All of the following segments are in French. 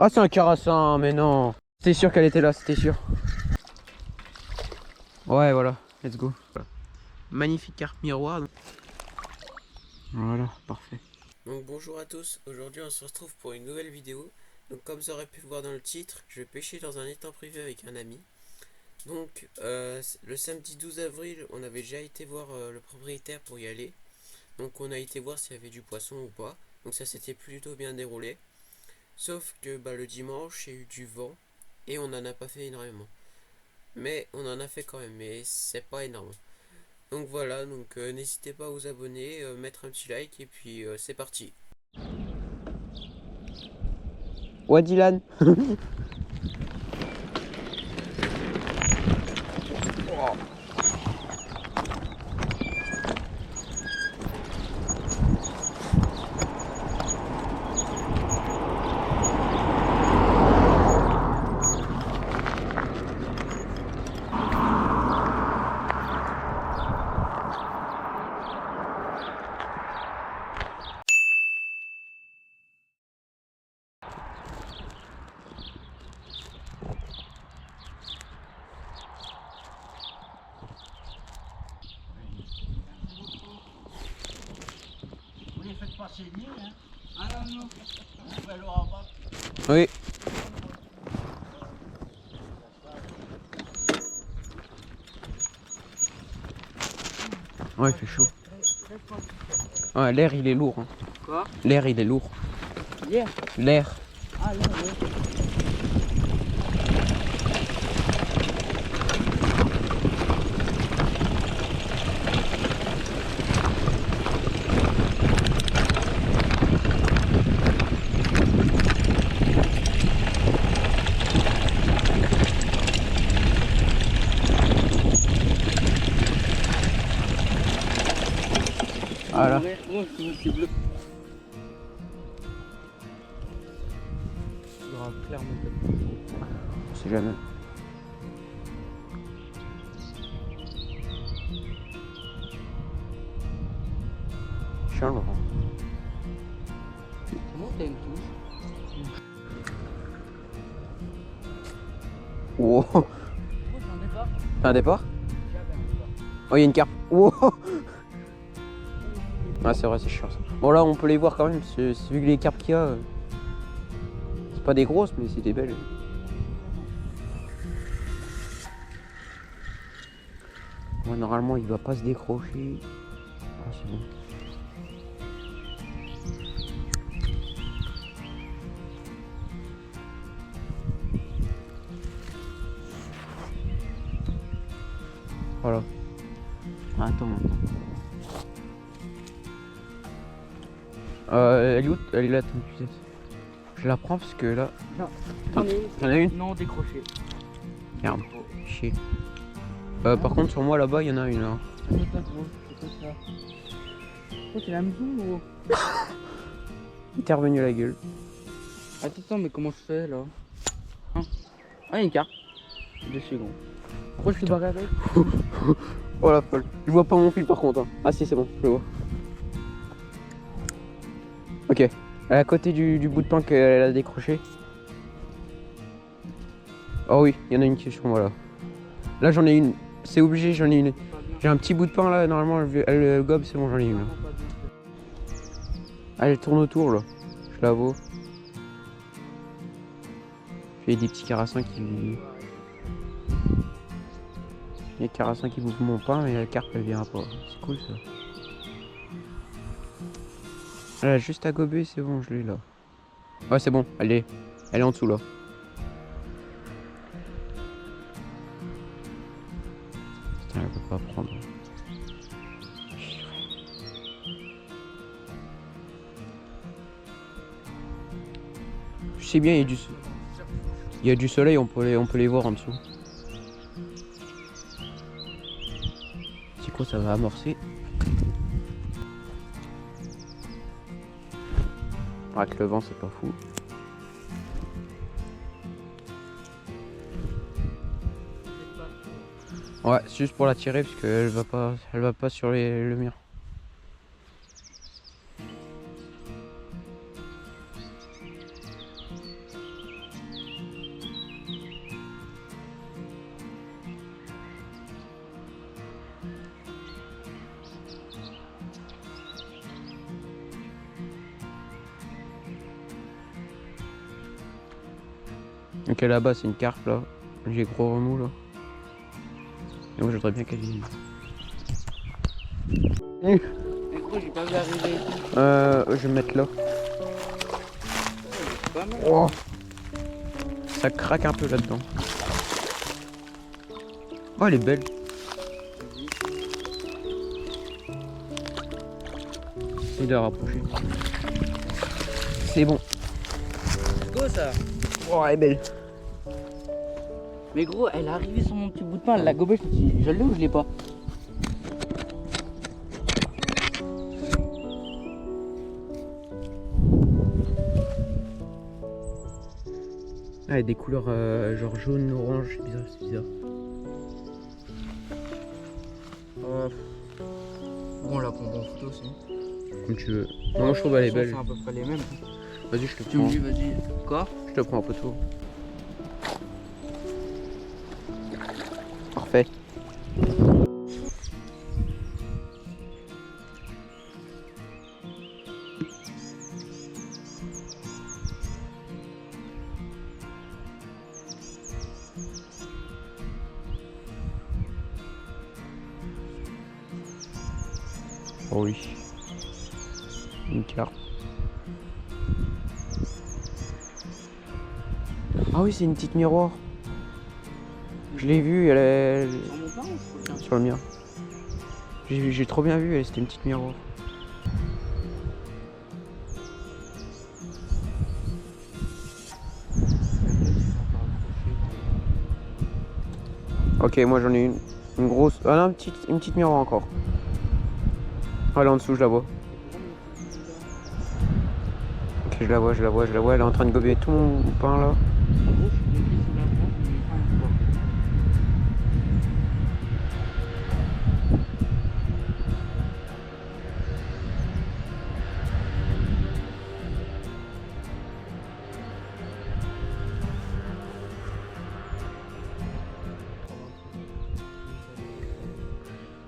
Ah, c'est un carassin, mais non. C'était sûr qu'elle était là, c'était sûr. Ouais, voilà, let's go. Magnifique carpe miroir. Voilà, parfait. Donc bonjour à tous, aujourd'hui on se retrouve pour une nouvelle vidéo. Donc comme vous aurez pu le voir dans le titre, je vais pêcher dans un étang privé avec un ami. Donc le samedi 12 avril, on avait déjà été voir le propriétaire pour y aller. Donc on a été voir s'il y avait du poisson ou pas. Donc ça s'était plutôt bien déroulé. Sauf que le dimanche, il y a eu du vent et on n'en a pas fait énormément. Mais on en a fait quand même, mais c'est pas énorme. Donc voilà, donc n'hésitez pas à vous abonner, mettre un petit like et puis c'est parti. Ouais Dylan. Vous les faites pas saigner, hein? Ah non, non. Vous pouvez leur abattre. Oui. Ouais, il fait chaud. Ouais, l'air il est lourd. Hein. Quoi? L'air il est lourd. Hier? L'air. Ah non, oui. Voilà. Oh, c'est bleu. On sait jamais. Charles Laurent. Comment t'as une touche? Wow. Oh, j'ai un départ. T'as un départ? J'avais un départ. Oh, il y a une carpe. Wow. Ah, c'est vrai, c'est chiant ça. Bon, là, on peut les voir quand même. Vu que les carpes qu'il y a, c'est pas des grosses, mais c'est des belles. Ouais, normalement, il va pas se décrocher. Ah, c'est bon. Voilà. Ah, attends. Elle est où? Elle est là, ton putain. Je la prends parce que là. Non, t'en as une? T'en as une? Non, décroché. Merde, chier. Par contre, sur moi là-bas, il y en a une là. C'est quoi ça? Oh, c'est la maison ou? Il t'est revenu la gueule. Attends, mais comment je fais là? Hein? Ah, il y a une carte. 2 secondes. Pourquoi je suis barré avec? Oh la folle. Je vois pas mon fil par contre. Hein. Ah si, c'est bon, je le vois. Ok. Elle est à côté du bout de pain qu'elle a décroché. Oh oui, il y en a une qui est sur moi là. Là j'en ai une. C'est obligé, j'en ai une. J'ai un petit bout de pain là, normalement elle gobe, c'est bon, j'en ai une là. Ah, elle tourne autour là. Je la vois. Il y a des petits carassins qui... Il y a des carassins qui bouffent mon pain, mais la carpe elle vient pas. C'est cool ça. Elle a juste à gober, c'est bon, je l'ai là. Ouais, c'est bon, elle est en dessous là. Putain, elle peut pas prendre. Je sais bien, il y a du soleil, on peut les voir en dessous. C'est quoi, ça va amorcer? Avec le vent, c'est pas fou. Ouais, c'est juste pour la tirer parce qu'elle va pas sur le mur. Ok, là-bas c'est une carpe là. J'ai gros remous là. Et moi je voudrais bien qu'elle vienne. Mais gros, j'ai pas vu arriver. Je vais me mettre là. C'est pas mal. Oh. Ça craque un peu là-dedans. Oh, elle est belle. Essaye de la rapprocher. C'est bon. C'est beau ça. Oh, elle est belle. Mais gros, elle est arrivée sur mon petit bout de pain, elle l'a gobée, je me suis dit, je l'ai ou je l'ai pas? Ah, il y a des couleurs genre jaune, orange, c'est bizarre, c'est bizarre. Bon, on la prend en photo aussi. Comme tu veux. Non, moi je trouve elle est belle. C'est à peu près les mêmes. Vas-y, je te Tu me prends. dis, vas-y. Quoi? Je te prends en photo. Parfait. Oh oui. Une carpe. Ah oui, c'est une petite miroir. Je l'ai vue, elle est Sur mon pain ou sur le tien? sur le mien. J'ai trop bien vu, c'était une petite miroir. Ok, moi j'en ai une grosse. Ah non, une petite miroir encore. Ah là en dessous, je la vois. Ok, je la vois, je la vois, je la vois. Elle est en train de gober tout mon pain là.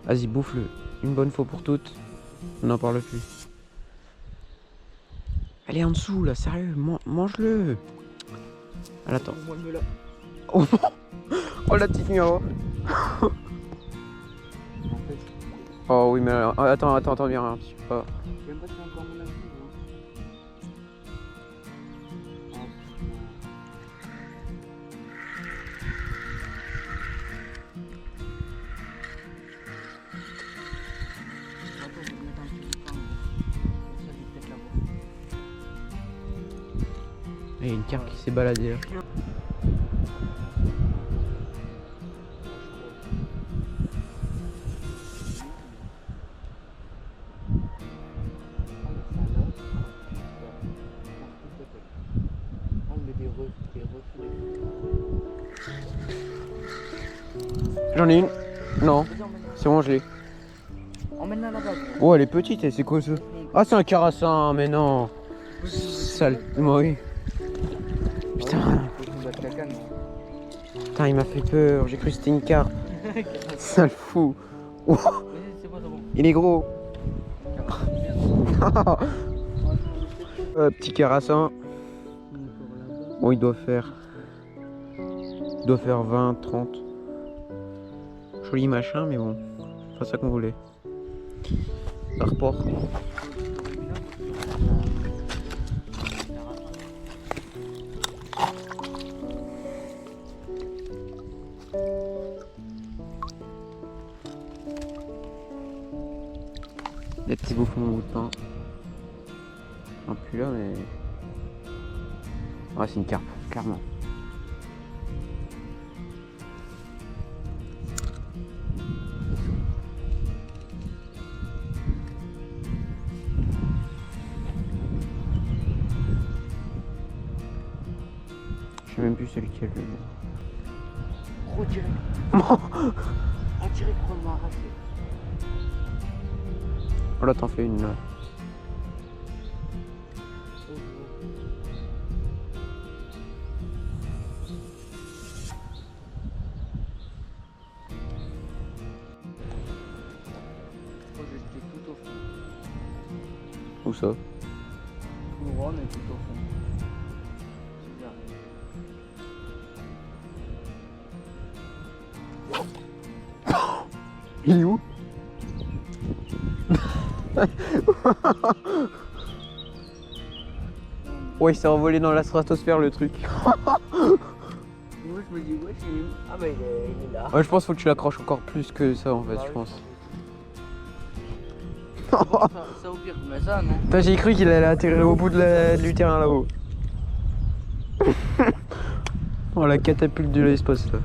Vas-y, bouffe-le. Une bonne fois pour toutes. On n'en parle plus. Elle est en dessous là, sérieux, mange-le. Elle attend. Oh, oh la petite miroir. Oh oui, mais alors, attends, viens un petit peu. J'aime pas si c'est encore mon avis. Il y a une carte qui s'est baladée là. J'en ai une. Non, c'est bon, je l'ai. Emmène-la là-bas. Oh, elle est petite, c'est quoi ça? Ah, c'est un carassin, mais non. Sale. Oui. Putain. Putain, il m'a fait peur. J'ai cru que c'était une carpe. Sale fou. Oh, il est gros. Petit carassin. Bon, il doit faire 20, 30. Joli machin, mais bon, c'est pas ça qu'on voulait. Ça repart. Des petits bouffons au bout de pain. Un plus là, mais. Ouais, c'est une carpe, clairement. Je sais même plus c'est lequel. Gros direct. Ah, direct, on m'a arraché. Oh là, t'en fais une là. Moi, je jeté tout au fond. Où ça? Tout rond, mais tout au fond. C'est bien. Il est où? Ouais, il s'est envolé dans la stratosphère le truc. Moi je me dis, ouais, il est où? Ah bah il est là. Ouais, je pense qu'il faut que tu l'accroches encore plus que ça en fait, Bah je oui. pense. Ça au pire, mais ça non. Putain, j'ai cru qu'il allait atterrir au bout du terrain là-haut. Oh, la catapulte de l'espace là.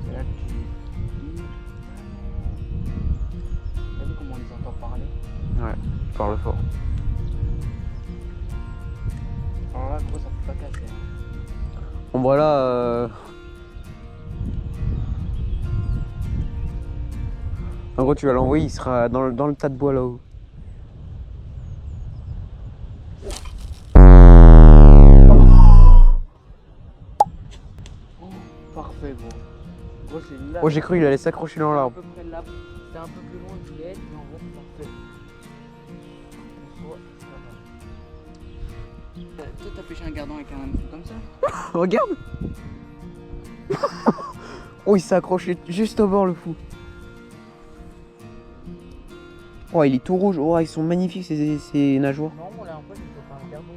C'est là que tu dis. T'as vu comment on les entend parler? Ouais, il parle fort. Alors là, gros, ça peut pas casser. Hein. Bon, voilà. En gros, tu vas l'envoyer, il sera dans le tas de bois là-haut. Oh, parfait, gros. Gros, c'est là. Oh, j'ai cru qu'il allait s'accrocher dans l'arbre. C'était un peu plus loin qu'il est, mais en gros, c'est parfait. Toi, t'as pêché un gardon avec un truc comme ça? Regarde. Oh, il s'est accroché juste au bord, le fou. Oh, il est tout rouge. Oh, ils sont magnifiques ces nageoires. Non, on l'a un peu, c'est pas un gardon.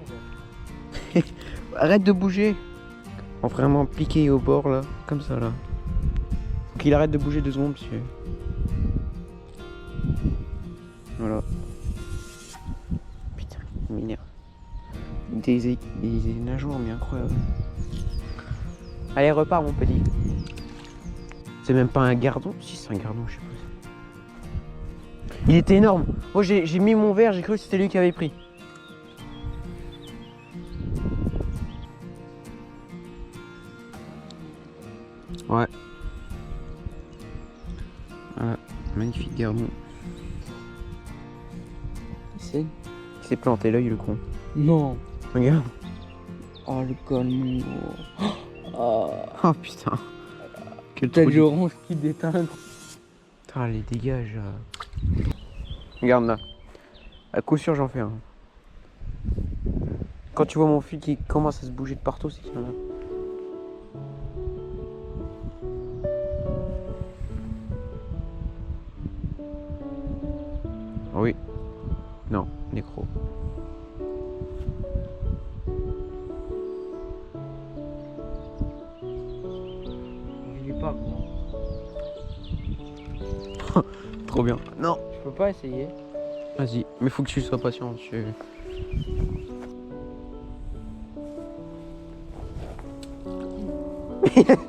Arrête de bouger. Oh, vraiment piqué au bord là, comme ça là. Faut qu'il arrête de bouger 2 secondes, monsieur. Voilà. Putain, il m'énerve. Des nageoires, mais incroyable. Allez, repars mon petit. C'est même pas un gardon? Si, c'est un gardon, je sais pas. Il était énorme. Moi, j'ai mis mon verre, j'ai cru que c'était lui qui avait pris. Ouais. Voilà, magnifique gardon. C'est? Il s'est planté l'œil, le con. Non. Regarde. Oh, le con, mon gros. Oh. Oh putain. Quel T'as trou du orange qui déteint. Putain, allez, dégage. Regarde là. À coup sûr, j'en fais un. Quand tu vois mon fil qui commence à se bouger de partout, c'est qu'il y en a. Oui. Non, nécro. Il est pas gros. Trop bien. Non. Je peux pas essayer. Vas-y, mais faut que tu sois patient.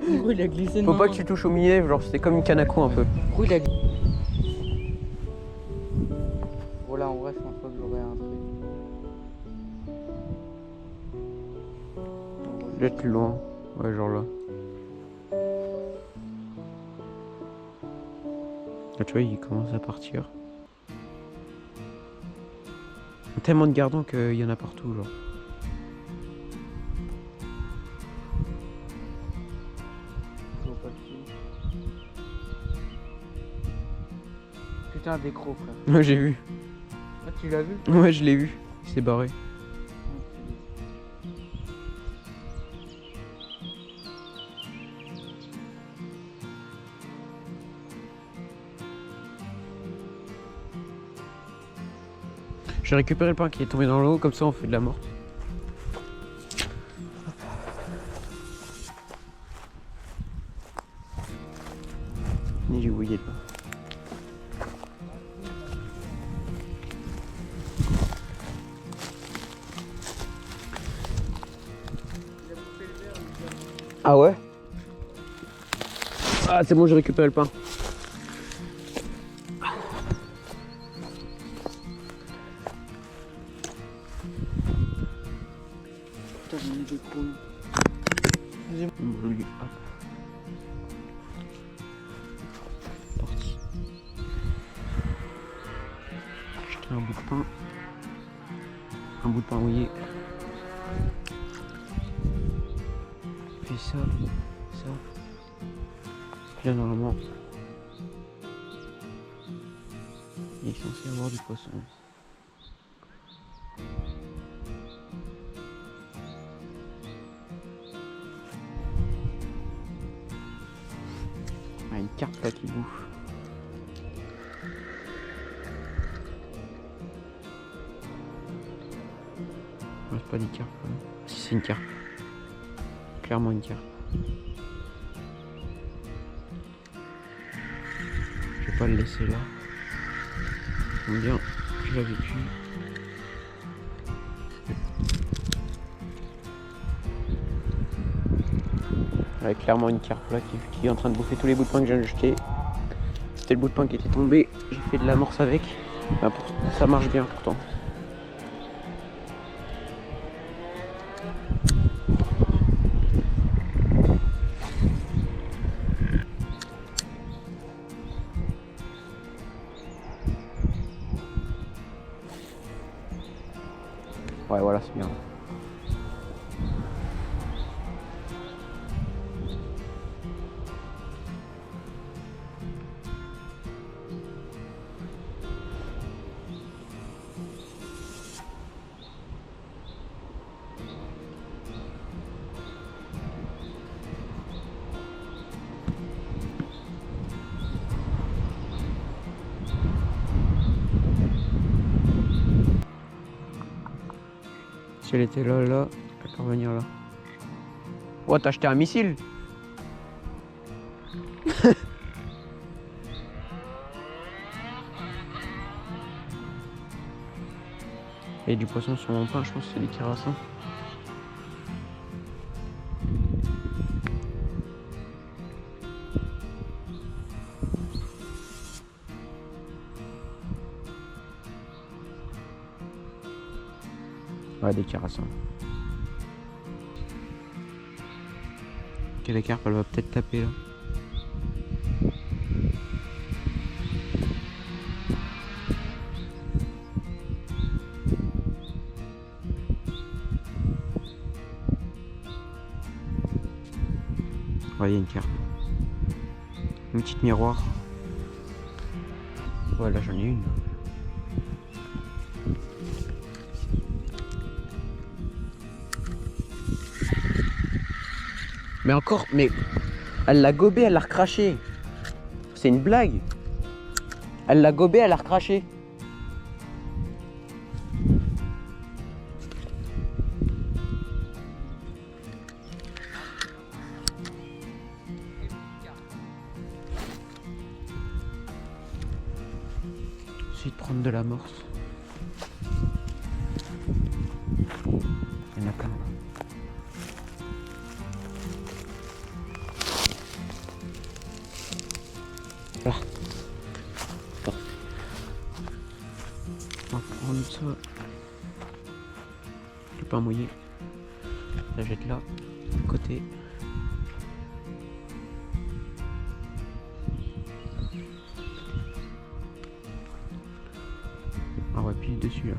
Gros, il a glissé. Faut pas que tu touches au millet, genre c'est comme une canne à coups un peu. Gros, il a glissé. Voilà, en vrai, je pense pas que j'aurais un truc. Jette plus loin. Ouais, genre là. Là, tu vois, il commence à partir. Il y a tellement de gardons qu'il y en a partout, genre. Je vois pas dessus. Putain, des crocs, frère. Ouais, j'ai vu. Ah, tu l'as vu? Ouais, je l'ai vu. Il s'est barré. J'ai récupéré le pain qui est tombé dans l'eau, comme ça on fait de la morte. Ni j'ai oublié le pain. Ah ouais? Ah c'est bon, j'ai récupéré le pain. Putain, j'en ai des couilles. Hop. Parti. Acheter un bout de pain. Un bout de pain mouillé. Puis ça. Puis là normalement. Il est censé y avoir du poisson. carpe là qui bouffe. Non, c'est pas des carpes. Hein. Si, c'est une carpe. Clairement une carpe. Je vais pas le laisser là. J'aime bien, je l'ai vécu. Avec clairement une carpe là qui est en train de bouffer tous les bouts de pain que je viens de jeter. C'était le bout de pain qui était tombé, j'ai fait de l'amorce avec. Ben, ça marche bien pourtant. Ouais, voilà, c'est bien. Si elle était là, elle peut revenir là. Oh, t'as acheté un missile? Et du poisson sur mon pain, je pense que c'est des carassins. Ouais, des carassins. Ok, la carpe, elle va peut-être taper là. Ouais, il y a une carpe. Une petite miroir. Ouais, là j'en ai une. Mais encore, mais elle l'a gobé, elle l'a recraché. C'est une blague. Elle l'a gobé, elle l'a recraché. Essayer de prendre de l'amorce. Il y en a plein. Là. Parfait. On va prendre ça. Je peux pas mouiller. La jette là, côté. Ah ouais, pile dessus là.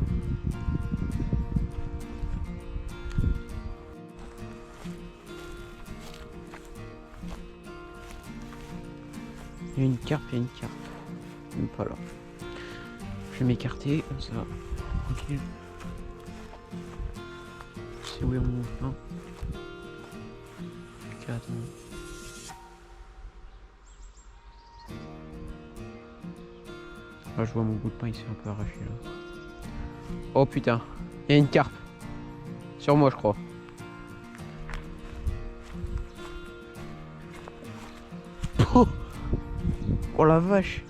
Il y a une carpe, il y a une carpe. Même pas là. Je vais m'écarter comme ça. Tranquille. C'est où est mon mouvement? Ok, attends. Là, je vois mon bout de pain, il s'est un peu arraché là. Oh putain, il y a une carpe. Sur moi, je crois. Oh la vache.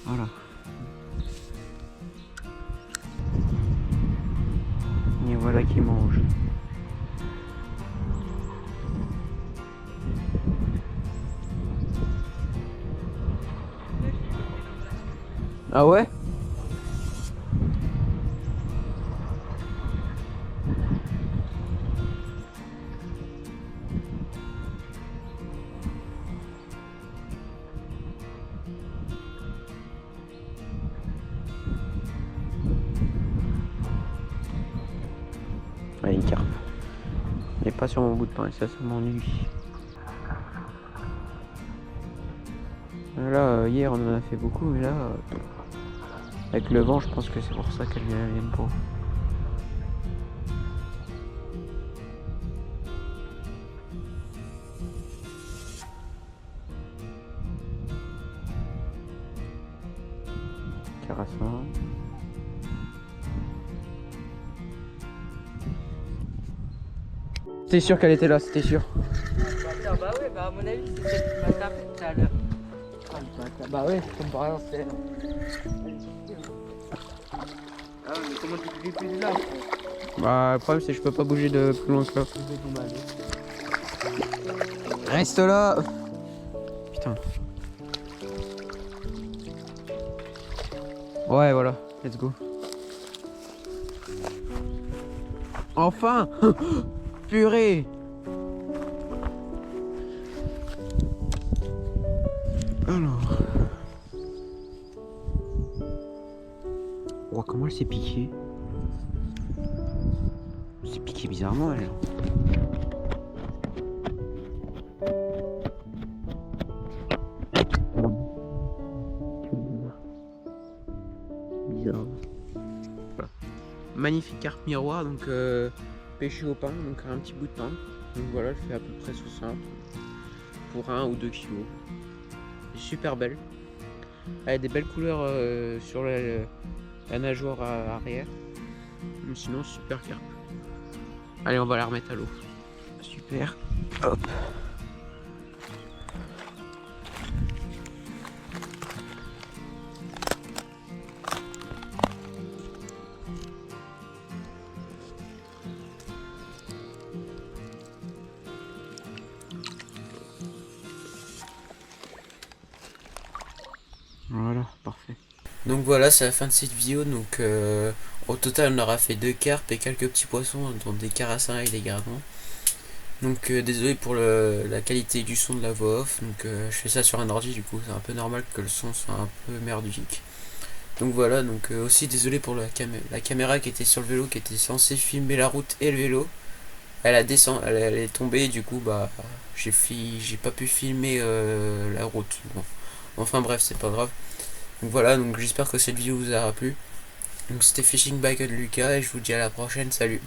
Voilà. Et voilà qui mange. Ah ouais? Ouais, une carpe. Mais pas sur mon bout de pain, et ça m'ennuie. Là, hier on en a fait beaucoup, mais là, avec le vent, je pense que c'est pour ça qu'elles viennent pas. Carassin. T'es sûr qu'elle était là, c'était sûr. Bah ouais, bah à mon avis c'est celle qui m'a tapé tout à l'heure. Ah, le bâtard. Bah ouais, comme par exemple c'est elle. Ah ouais, mais comment tu te plus là? Bah le problème c'est que je peux pas bouger de plus loin que là. Reste là. Putain. Ouais voilà, let's go. Enfin. Purée. Alors. Oh, comment elle s'est piquée? Elle s'est piquée bizarrement elle. Bizarre. Voilà. Magnifique carpe miroir, donc pêché au pain, donc un petit bout de pain. Donc voilà, elle fait à peu près 60 pour 1 ou 2 kilos. Elle est super belle. Elle a des belles couleurs sur la nageoire arrière. Mais sinon, super carpe. Allez, on va la remettre à l'eau. Super. Hop. Voilà, parfait. Donc voilà, c'est la fin de cette vidéo. Donc au total, on aura fait 2 carpes et quelques petits poissons, dont des carassins et des gardons. Donc désolé pour la qualité du son de la voix off. Donc je fais ça sur un ordi, du coup c'est un peu normal que le son soit un peu merdique. Donc voilà, donc aussi désolé pour la caméra qui était sur le vélo, qui était censée filmer la route et le vélo. Elle est tombée, du coup bah j'ai pas pu filmer la route. Bon. Enfin bref, c'est pas grave. Donc voilà, donc j'espère que cette vidéo vous aura plu. Donc c'était Fishing by Lucas et je vous dis à la prochaine, salut.